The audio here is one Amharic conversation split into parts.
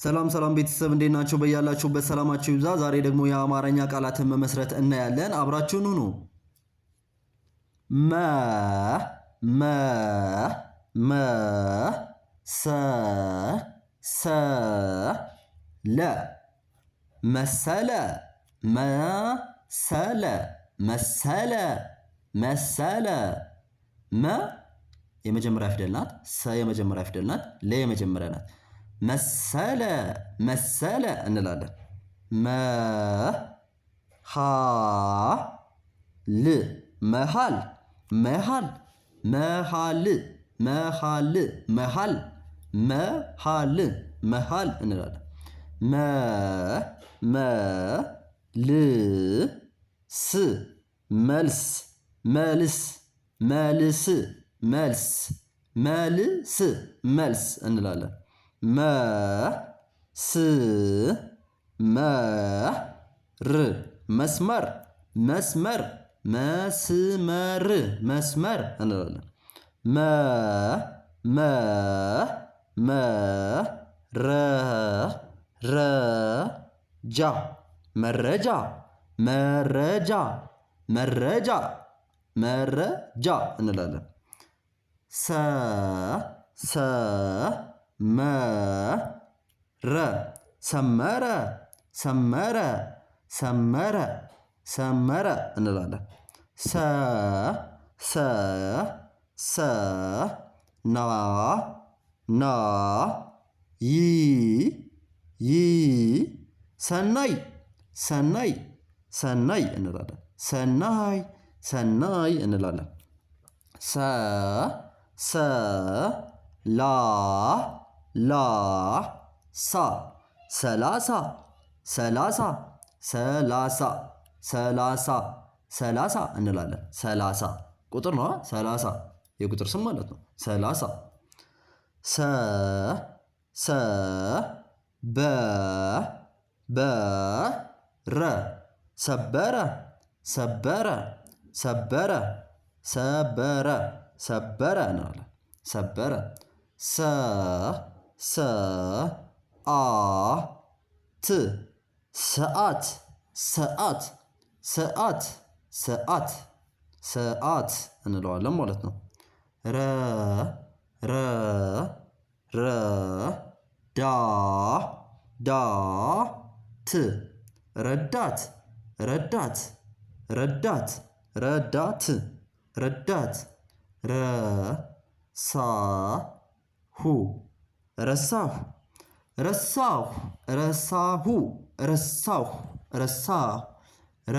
ሰላም ሰላም ቤተሰብ እንዴት ናችሁ? በያላችሁበት ሰላማችሁ ይብዛ። ዛሬ ደግሞ የአማርኛ ቃላትን መመስረት እናያለን። አብራችሁን ሁኑ። መ መ መ ሰ ሰ ለ መሰለ መሰለ መሰለ መሰለ መ የመጀመሪያ ፊደል ናት። ሰ የመጀመሪያ ፊደል ናት። ለ የመጀመሪያ ናት። መሰለ መሰለ እንላለን። መ ሀ ል መሃል መሃል መሃል መሃል መሃል መሃል መሃል እንላለን። መ መ ል ስ መልስ መልስ መልስ መልስ መልስ መልስ እንላለን። መ ስ መ ር መስመር መስመር መስመር መስመር እንላለን። መ መ መ ረ ረ ጃ መረጃ መረጃ መረጃ መረጃ እንላለን። ሰ ሰ መ ረ ሰመረ ሰመረ ሰመረ ሰመረ እንላለን። ሰ ሰ ሰ ና ና ይ ይ ሰናይ ሰናይ ሰናይ እንላለን። ሰናይ ሰናይ እንላለን። ሰ ሰ ላ ላ ሳ ሰላሳ ሰላሳ ሰላሳ ሰላሳ ሰላሳ እንላለን። ሰላሳ ቁጥር ነው። ሰላሳ የቁጥር ስም ማለት ነው። ሰላሳ ሰ ሰ በ በ ረ ሰበረ ሰበረ ሰበረ ሰበረ ሰበረ እንላለን። ሰበረ ሰ ሰ አ ት ሰዓት ሰዓት ሰዓት ሰዓት ሰዓት እንለዋለን ማለት ነው። ረ ረ ረ ዳ ዳ ት ረዳት ረዳት ረዳት ረዳት ረዳት ረ ሳ ሁ ረሳሁ ረሳሁ ረሳሁ ረሳሁ ረሳ ረ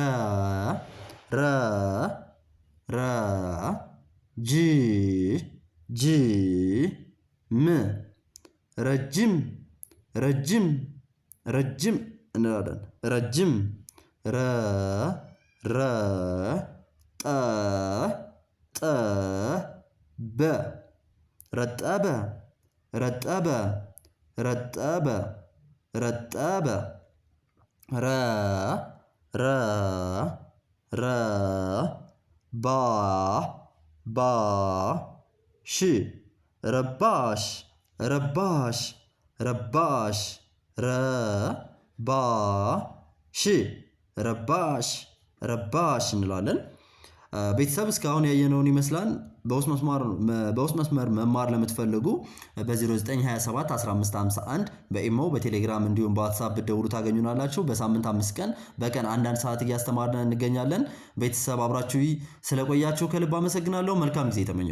ረ ረ ጅ ጅ ም ረጅም ረጅም ረጅም እንላለን። ረጅም ረ ረ ጠ ጠ በ ረጠበ ረጠበ ረጠበ ረጠበ ረ ረ ረ ባ ባ ሽ ረባሽ ረባሽ ረባሽ ረ ባ ሽ ረባሽ ረባሽ እንላለን። ቤተሰብ እስካሁን ያየነውን ይመስላል። በውስጥ መስመር መማር ለምትፈልጉ በ0927 1551 በኢሞ በቴሌግራም እንዲሁም በዋትሳፕ ብትደውሉ ታገኙናላችሁ። በሳምንት 5 ቀን በቀን አንዳንድ ሰዓት እያስተማርን እንገኛለን። ቤተሰብ አብራችሁ ስለቆያችሁ ከልብ አመሰግናለሁ። መልካም ጊዜ ተመኘሁ።